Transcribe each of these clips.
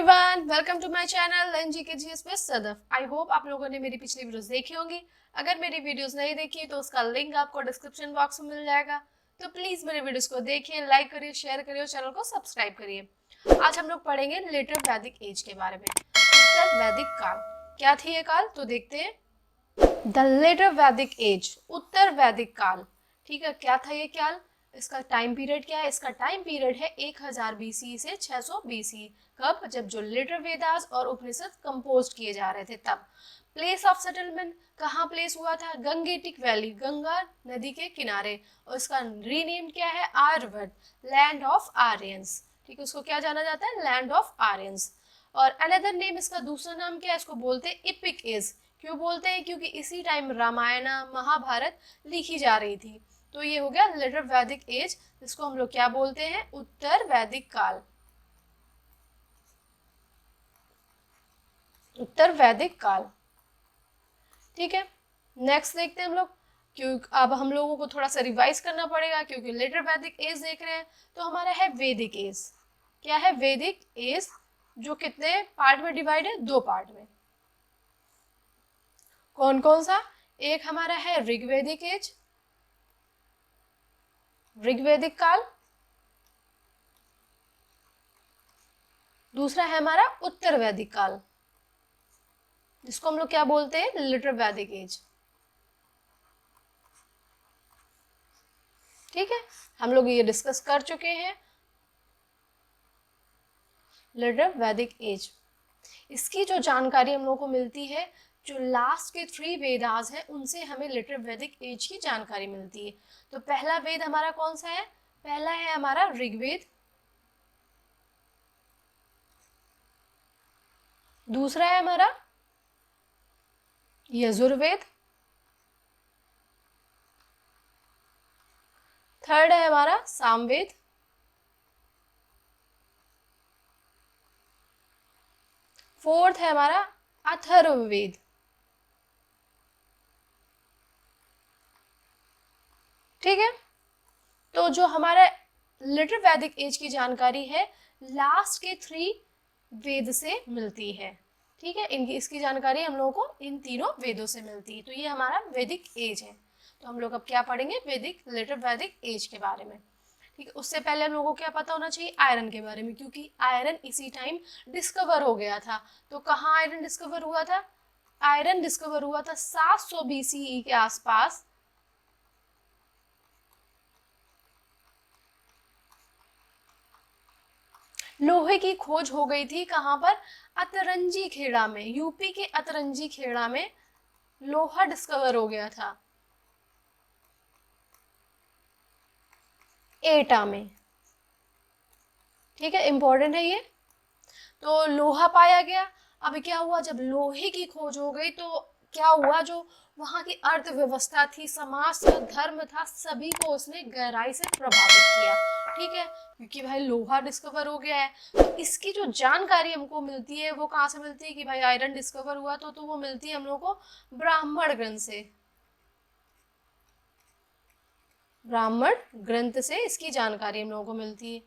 Everyone, welcome to my channel NGKGS with Sadaf. I hope आप लोगों ने मेरी पिछली वीडियोस देखी होंगी। अगर मेरी वीडियोस नहीं देखी तो उसका लिंक आपको डिस्क्रिप्शन बॉक्स में मिल जाएगा। तो प्लीज मेरे वीडियोस को देखिए, लाइक करिए, शेयर करिए और चैनल को सब्सक्राइब करिए। आज हम लोग पढ़ेंगे लेटर वैदिक एज के बारे में। उत्तर वैदिक काल क्या थी ये काल, तो देखते हैं। द लेटर वैदिक एज, उत्तर वैदिक काल। ठीक है, क्या था ये काल, इसका टाइम पीरियड क्या है? इसका टाइम पीरियड है 1000 बीसी से 600 बीसी। कब? जब जो लेटर वेदास और उपनिषद कंपोज किए जा रहे थे तब। प्लेस ऑफ सेटलमेंट कहाँ प्लेस हुआ था? गंगेटिक वैली, गंगा नदी के किनारे। और इसका रीनेम क्या है? Aryavarta, land of Aryans. ठीक है, उसको क्या जाना जाता है? Land of Aryans. और अनदर नेम, इसका दूसरा नाम क्या है? इसको बोलते हैं इपिक एज। क्यों बोलते हैं? क्योंकि इसी टाइम रामायण महाभारत लिखी जा रही थी। तो ये हो गया लेटर वैदिक एज, जिसको हम लोग क्या बोलते हैं? उत्तर वैदिक काल। उत्तर वैदिक काल। ठीक है, नेक्स्ट देखते हैं हम लोग। क्योंकि अब हम लोगों को थोड़ा सा रिवाइज करना पड़ेगा, क्योंकि लेटर वैदिक एज देख रहे हैं। तो हमारा है वैदिक एज। क्या है? वैदिक एज, जो कितने पार्ट में डिवाइड है? 2 पार्ट में। कौन कौन सा? एक हमारा है ऋग्वैदिक एज, ऋग्वैदिक काल। दूसरा है हमारा उत्तर वैदिक काल, जिसको हम लोग क्या बोलते हैं? लेटर वैदिक एज। ठीक है, हम लोग ये डिस्कस कर चुके हैं लेटर वैदिक एज। इसकी जो जानकारी हम लोग को मिलती है, जो लास्ट के 3 वेदास हैं उनसे हमें लेटर वैदिक एज की जानकारी मिलती है। तो पहला वेद हमारा कौन सा है? पहला है हमारा ऋग्वेद। दूसरा है हमारा यजुर्वेद। थर्ड है हमारा सामवेद। फोर्थ है हमारा अथर्ववेद। ठीक है, तो जो हमारा लेटर वैदिक एज की जानकारी है, लास्ट के 3 वेद से मिलती है। ठीक है, इसकी जानकारी हम लोगों को इन तीनों वेदों से मिलती है। तो ये हमारा वैदिक एज है। तो हम लोग अब क्या पढ़ेंगे? वैदिक लेटर वैदिक एज के बारे में। ठीक है, उससे पहले हम लोगों को क्या पता होना चाहिए? आयरन के बारे में, क्योंकि आयरन इसी टाइम डिस्कवर हो गया था। तो कहाँ आयरन डिस्कवर हुआ था? आयरन डिस्कवर हुआ था 700 बीसीई के आसपास। लोहे की खोज हो गई थी कहाँ पर? अतरंजी खेड़ा में, यूपी के अतरंजी खेड़ा में लोहा डिस्कवर हो गया था, एटा में। ठीक है, इंपॉर्टेंट है ये। तो लोहा पाया गया। अब क्या हुआ? जब लोहे की खोज हो गई तो क्या हुआ? जो वहां की अर्थव्यवस्था थी, समाज था, धर्म था, सभी को उसने गहराई से प्रभावित किया। ठीक है, क्योंकि भाई लोहा डिस्कवर हो गया है। तो इसकी जो जानकारी हमको मिलती है वो कहाँ से मिलती है? कि भाई आयरन डिस्कवर हुआ तो वो मिलती है हम लोग को ब्राह्मण ग्रंथ से। ब्राह्मण ग्रंथ से इसकी जानकारी हम लोगों को मिलती है।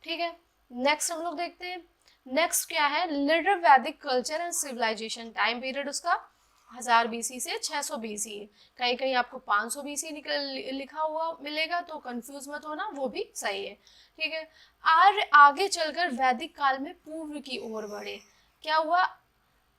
ठीक है, नेक्स्ट हम लोग देखते हैं। नेक्स्ट क्या है? Later Vedic culture and civilisation. Time period उसका 1000 बीसी से 600 बीसी। कहीं कहीं आपको 500 बीसी लिखा हुआ मिलेगा, तो कंफ्यूज मत होना, वो भी सही है। ठीक है, आर्य आगे चलकर वैदिक काल में पूर्व की ओर बढ़े। क्या हुआ?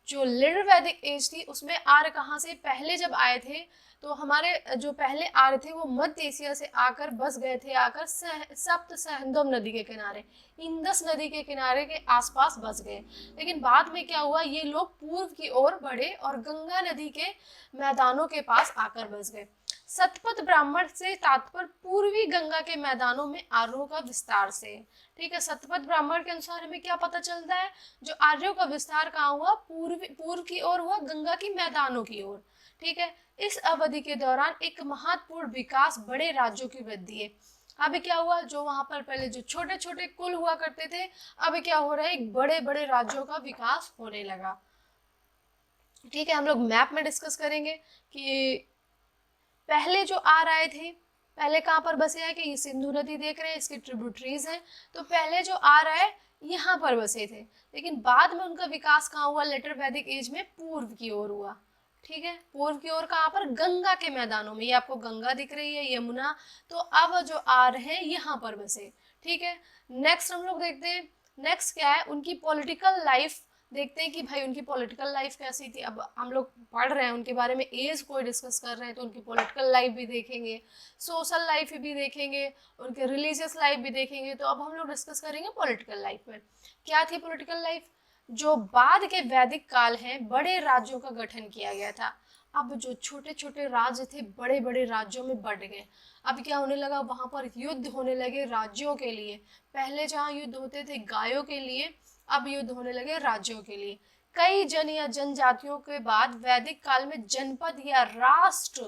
जो लेटर वैदिक एज थी उसमें आर्य कहाँ से? पहले जब आए थे तो हमारे जो पहले आर्य थे वो मध्य एशिया से आकर बस गए थे, आकर सप्त सैंधव नदी के किनारे, इंदस नदी के किनारे के आसपास बस गए। लेकिन बाद में क्या हुआ? ये लोग पूर्व की ओर बढ़े और गंगा नदी के मैदानों के पास आकर बस गए। सतपथ ब्राह्मण से तात्पर्य पूर्वी गंगा के मैदानों में आर्यों का विस्तार से। ठीक है, सतपथ ब्राह्मण के अनुसार हमें क्या पता चलता है? जो आर्यों का विस्तार कहाँ हुआ? पूर्व की ओर हुआ, गंगा की मैदानों की ओर। ठीक है, इस अवधि के दौरान एक महत्वपूर्ण विकास, बड़े राज्यों की वृद्धि है। अभी क्या हुआ? जो वहां पर पहले जो छोटे छोटे कुल हुआ करते थे, अभी क्या हो रहा है? एक बड़े बड़े राज्यों का विकास होने लगा। ठीक है, हम लोग मैप में डिस्कस करेंगे कि पहले जो आर आए थे पहले कहाँ पर बसे हैं कि ये सिंधु नदी देख रहे हैं, इसके ट्रिब्यूटरीज हैं, तो पहले जो आ रहा है यहाँ पर बसे थे, लेकिन बाद में उनका विकास कहाँ हुआ, लेटर वैदिक एज में पूर्व की ओर हुआ। ठीक है, पूर्व की ओर कहाँ पर, गंगा के मैदानों में, ये आपको गंगा दिख रही है, यमुना, तो अब जो आ रहे हैं यहाँ पर बसे। ठीक है, नेक्स्ट हम लोग देखते हैं, नेक्स्ट क्या है, उनकी पॉलिटिकल लाइफ देखते हैं कि भाई उनकी पॉलिटिकल लाइफ कैसी थी। अब हम लोग पढ़ रहे हैं उनके बारे में, एज को डिस्कस कर रहे हैं, तो उनकी पॉलिटिकल लाइफ भी देखेंगे, सोशल लाइफ भी देखेंगे, उनके रिलीजियस लाइफ भी देखेंगे। तो अब हम लोग डिस्कस करेंगे पॉलिटिकल लाइफ में क्या थी पॉलिटिकल लाइफ। जो बाद के वैदिक काल हैं, बड़े राज्यों का गठन किया गया था। अब जो छोटे छोटे राज्य थे बड़े बड़े राज्यों में बढ़ गए। अब क्या होने लगा, वहां पर युद्ध होने लगे राज्यों के लिए। पहले जहाँ युद्ध होते थे गायों के लिए, अब युद्ध होने लगे राज्यों के लिए। कई जन या जनजातियों के बाद वैदिक काल में जनपद या राष्ट्र,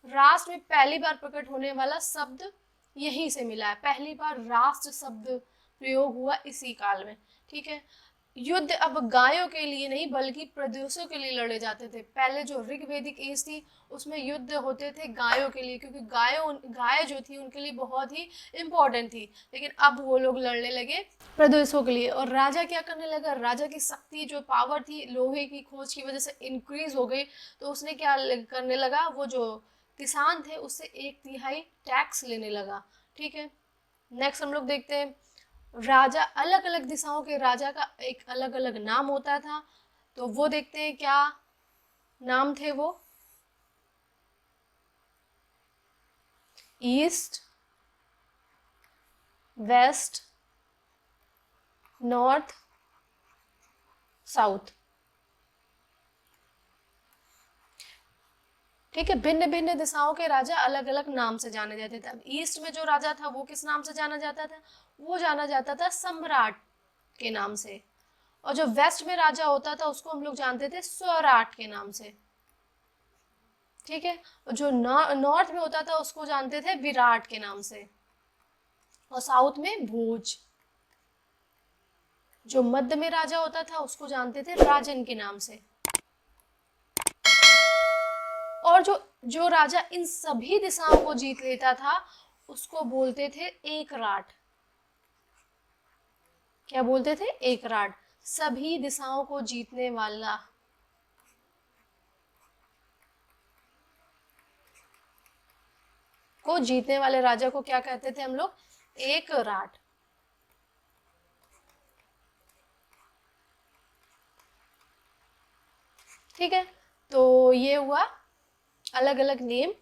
राष्ट्र में पहली बार प्रकट होने वाला शब्द यहीं से मिला है। पहली बार राष्ट्र शब्द प्रयोग हुआ इसी काल में। ठीक है, युद्ध अब गायों के लिए नहीं बल्कि प्रदेशों के लिए लड़े जाते थे। पहले जो ऋग्वेदिक एज थी उसमें युद्ध होते थे गायों के लिए, क्योंकि गाय जो थी उनके लिए बहुत ही इम्पोर्टेंट थी। लेकिन अब वो लोग लड़ने लगे प्रदेशों के लिए। और राजा क्या करने लगा, राजा की शक्ति जो पावर थी लोहे की खोज की वजह से इंक्रीज हो गई, तो उसने क्या करने लगा, वो जो किसान थे उससे 1/3 टैक्स लेने लगा। ठीक है, नेक्स्ट हम लोग देखते हैं, राजा, अलग अलग दिशाओं के राजा का एक अलग अलग नाम होता था, तो वो देखते हैं क्या नाम थे वो। East, west, north, south. ठीक है, भिन्न भिन्न दिशाओं के राजा अलग अलग नाम से जाने जाते थे। अब ईस्ट में जो राजा था वो किस नाम से जाना जाता था, वो जाना जाता था सम्राट के नाम से। और जो वेस्ट में राजा होता था उसको हम लोग जानते थे स्वराट के नाम से। ठीक है, और जो नॉर्थ में होता था उसको जानते थे विराट के नाम से, और साउथ में भोज। जो मध्य में राजा होता था उसको जानते थे राजन के नाम से। और जो राजा इन सभी दिशाओं को जीत लेता था उसको बोलते थे एकराट। क्या बोलते थे, एकराट, सभी दिशाओं को जीतने वाला। को जीतने वाले राजा को क्या कहते थे हम लोग, एकराट। ठीक है, तो ये हुआ अलग अलग नेम,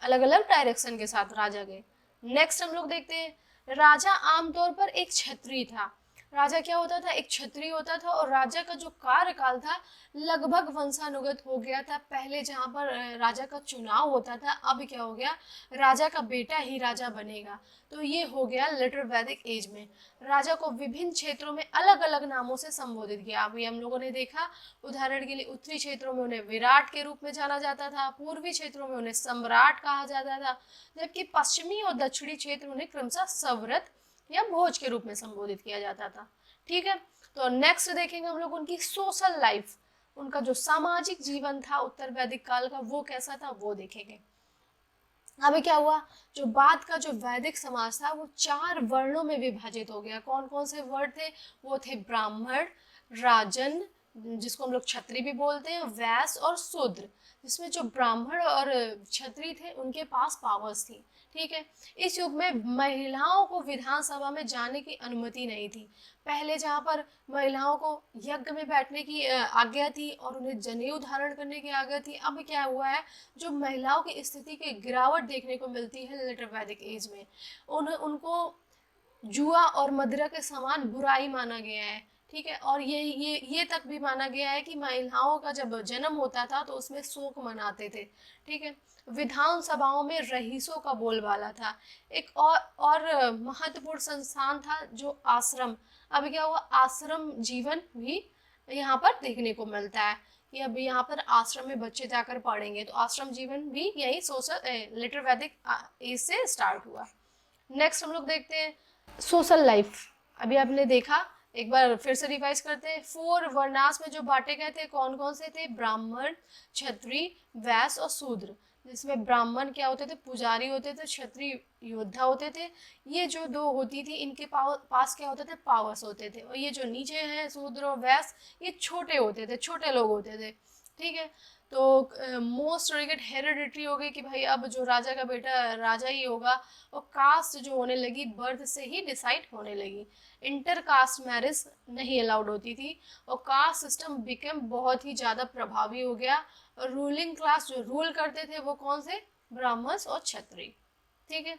अलग अलग डायरेक्शन के साथ राजा के। नेक्स्ट हम लोग देखते हैं, राजा आमतौर पर एक क्षत्रिय था। राजा क्या होता था, एक क्षत्रिय होता था, और राजा का जो कार्यकाल था लगभग वंशानुगत हो गया था। पहले जहाँ पर राजा का चुनाव होता था, अब क्या हो गया, राजा का बेटा ही राजा बनेगा। तो ये हो गया लेटर वैदिक एज में। राजा को विभिन्न क्षेत्रों में अलग अलग नामों से संबोधित किया। अभी हम लोगों ने देखा, उदाहरण के लिए उत्तरी क्षेत्रों में उन्हें विराट के रूप में जाना जाता था, पूर्वी क्षेत्रों में उन्हें सम्राट कहा जाता था, जबकि पश्चिमी और दक्षिणी क्षेत्र उन्हें क्रमशः सव्रत या भोज के रूप में संबोधित किया जाता था। ठीक है, तो नेक्स्ट देखेंगे हम लोग उनकी सोशल लाइफ, उनका जो सामाजिक जीवन था उत्तर वैदिक काल का वो कैसा था वो देखेंगे। अभी क्या हुआ, जो बाद का जो वैदिक समाज था वो 4 वर्णों में विभाजित हो गया। कौन कौन से वर्ण थे, वो थे ब्राह्मण, राजन, जिसको हम लोग क्षत्रिय भी बोलते हैं, वैश्य और शूद्र। जिसमें जो ब्राह्मण और क्षत्रिय थे उनके पास पावर्स थी। ठीक है, इस युग में महिलाओं को विधानसभा में जाने की अनुमति नहीं थी। पहले जहाँ पर महिलाओं को यज्ञ में बैठने की आज्ञा थी और उन्हें जनेऊ धारण करने की आज्ञा थी, अब क्या हुआ है, जो महिलाओं की स्थिति की गिरावट देखने को मिलती है लेटर वैदिक एज में। उनको जुआ और मदिरा के समान बुराई माना गया है। ठीक है, और ये तक भी माना गया है कि महिलाओं का जब जन्म होता था तो उसमें शोक मनाते थे। ठीक है, विधानसभाओं में रईसों का बोलबाला था। एक और महत्वपूर्ण संस्थान था जो आश्रम। अब क्या हुआ, आश्रम जीवन भी यहाँ पर देखने को मिलता है कि अब यहाँ पर आश्रम में बच्चे जाकर पढ़ेंगे, तो आश्रम जीवन भी यही सोशल लेटर वैदिक एज से स्टार्ट हुआ। नेक्स्ट हम लोग देखते हैं सोशल लाइफ। अभी आपने देखा, एक बार फिर से रिवाइज करते हैं। 4 वर्णास में जो बांटे गए थे कौन कौन से थे, ब्राह्मण, क्षत्रिय, वैश्य और शूद्र। जिसमें ब्राह्मण क्या होते थे, पुजारी होते थे, क्षत्रिय योद्धा होते थे। ये जो दो होती थी इनके पास क्या होते थे, पावर्स होते थे। और ये जो नीचे हैं शूद्र और वैश्य, ये छोटे होते थे, छोटे लोग होते थे। ठीक है, तो मोस्ट रेगेड हेरिडिटरी हो गई कि भाई अब जो राजा का बेटा राजा ही होगा। और कास्ट जो होने लगी बर्थ से ही डिसाइड होने लगी। इंटर कास्ट मैरिज नहीं अलाउड होती थी। और कास्ट सिस्टम बिकम बहुत ही ज़्यादा प्रभावी हो गया। और रूलिंग क्लास जो रूल करते थे वो कौन से, ब्राह्मण्स और क्षत्रिय। ठीक है,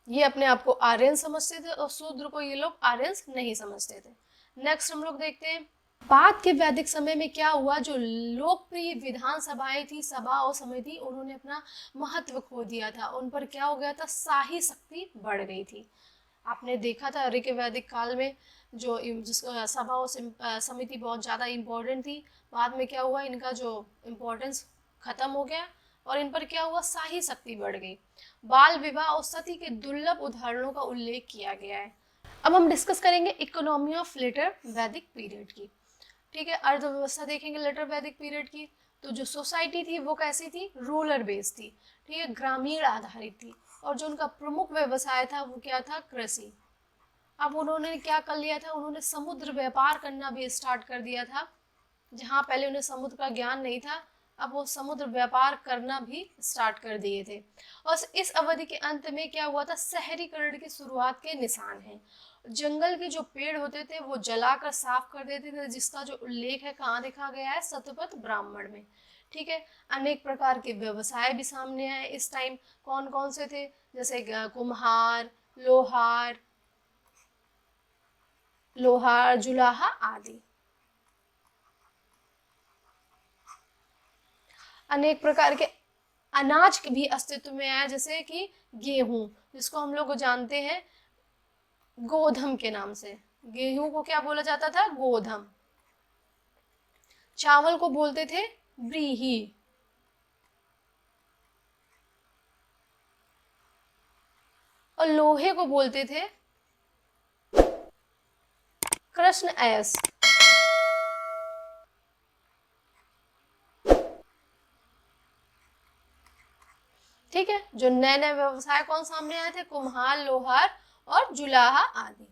ये अपने आप को आर्यन समझते थे और शूद्र को ये लोग आर्यंस नहीं समझते थे। नेक्स्ट हम लोग देखते हैं, बाद के वैदिक समय में क्या हुआ, जो लोकप्रिय विधान सभाएं थी, सभा और समिति, उन्होंने अपना महत्व खो दिया था। उन पर क्या हो गया था, शाही शक्ति बढ़ गई थी। आपने देखा था ऋग वैदिक काल में जो सभा और समिति बहुत ज़्यादा इम्पोर्टेंट थी। बाद में क्या हुआ, इनका जो इम्पोर्टेंस खत्म हो गया और इन पर क्या हुआ, शाही शक्ति बढ़ गई। बाल विवाह और सती के दुर्लभ उदाहरणों का उल्लेख किया गया है। अब हम डिस्कस करेंगे economy of later Vedic period की। ठीक है, अर्थव्यवस्था देखेंगे लेटर वैदिक पीरियड की। तो जो सोसाइटी थी वो कैसी थी, रूरल बेस्ड थी। ठीक है, ग्रामीण आधारित थी। और जो उनका प्रमुख व्यवसाय था वो क्या था, कृषि। अब उन्होंने क्या कर लिया था, उन्होंने समुद्र व्यापार करना भी स्टार्ट कर दिया था। जहाँ पहले उन्हें समुद्र का ज्ञान नहीं था, अब वो समुद्र व्यापार करना भी स्टार्ट कर दिए थे। और इस अवधि के अंत में क्या हुआ था, शहरीकरण की शुरुआत के निशान हैं। जंगल के जो पेड़ होते थे वो जलाकर साफ कर देते थे, जिसका जो उल्लेख है कहाँ देखा गया है, शतपथ ब्राह्मण में। ठीक है, अनेक प्रकार के व्यवसाय भी सामने आए इस टाइम। कौन कौन से थे, जैसे कुम्हार, लोहार, जुलाहा आदि। अनेक प्रकार के अनाज भी अस्तित्व में आया, जैसे कि गेहूं, जिसको हम लोग जानते हैं गोधम के नाम से। गेहूं को क्या बोला जाता था, गोधम। चावल को बोलते थे ब्रीही। और लोहे को बोलते थे कृष्ण एस। ठीक है, जो नए नए व्यवसाय कौन सामने आए थे, कुम्हार, लोहार और जुलाहा आदि।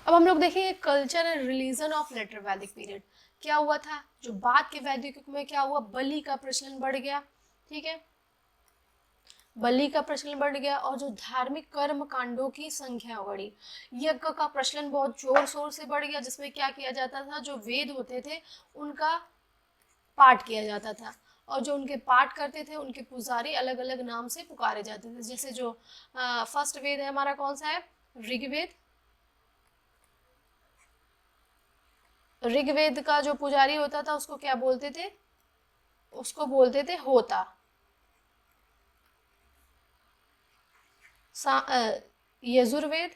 अब हम लोग देखेंगे culture and religion of later Vedic period. क्या हुआ था, जो बाद के वैदिक युग में क्या हुआ, बलि का प्रचलन बढ़ गया। ठीक है, बलि का प्रचलन बढ़ गया और जो धार्मिक कर्म कांडों की संख्या बढ़ी। यज्ञ का प्रचलन बहुत जोर शोर से बढ़ गया, जिसमें क्या किया जाता था, जो वेद होते थे उनका पाठ किया जाता था। और जो उनके पाठ करते थे उनके पुजारी अलग अलग नाम से पुकारे जाते थे। जैसे जो फर्स्ट वेद है हमारा कौन सा है, ऋग्वेद। ऋग्वेद का जो पुजारी होता था उसको क्या बोलते थे, उसको बोलते थे होता। यजुर्वेद,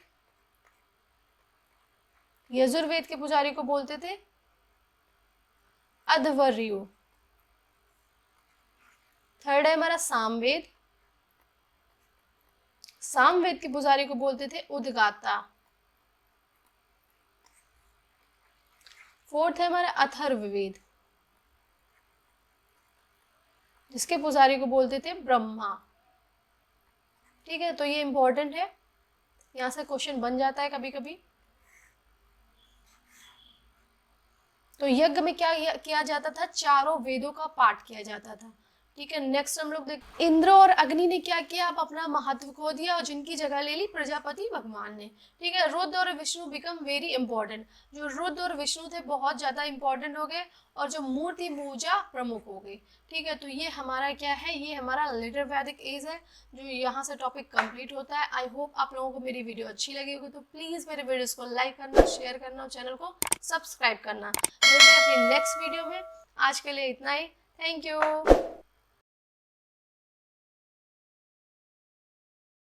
यजुर्वेद के पुजारी को बोलते थे अध्वर्यु। थर्ड है हमारा सामवेद, सामवेद के पुजारी को बोलते थे उद्गाता। फोर्थ है हमारा अथर्ववेद, जिसके पुजारी को बोलते थे ब्रह्मा। ठीक है, तो ये इंपॉर्टेंट है, यहाँ से क्वेश्चन बन जाता है कभी कभी। तो यज्ञ में क्या किया जाता था, चारों वेदों का पाठ किया जाता था। ठीक है, नेक्स्ट हम लोग देख, इंद्र और अग्नि ने क्या किया, अब अपना महत्व खो दिया और जिनकी जगह ले ली प्रजापति भगवान ने। ठीक है, रुद्र और विष्णु बिकम वेरी इंपॉर्टेंट। जो रुद्र और विष्णु थे बहुत ज्यादा इंपॉर्टेंट हो गए और जो मूर्ति पूजा प्रमुख हो गई। ठीक है, तो ये हमारा क्या है, ये हमारा लेटर वैदिक एज है, जो यहाँ से टॉपिक कंप्लीट होता है। आई होप आप लोगों को मेरी वीडियो अच्छी लगी होगी, तो प्लीज मेरे वीडियोस को लाइक करना, शेयर करना और चैनल को सब्सक्राइब करना। मिलते हैं अपनी नेक्स्ट वीडियो में। आज के लिए इतना ही, थैंक यू।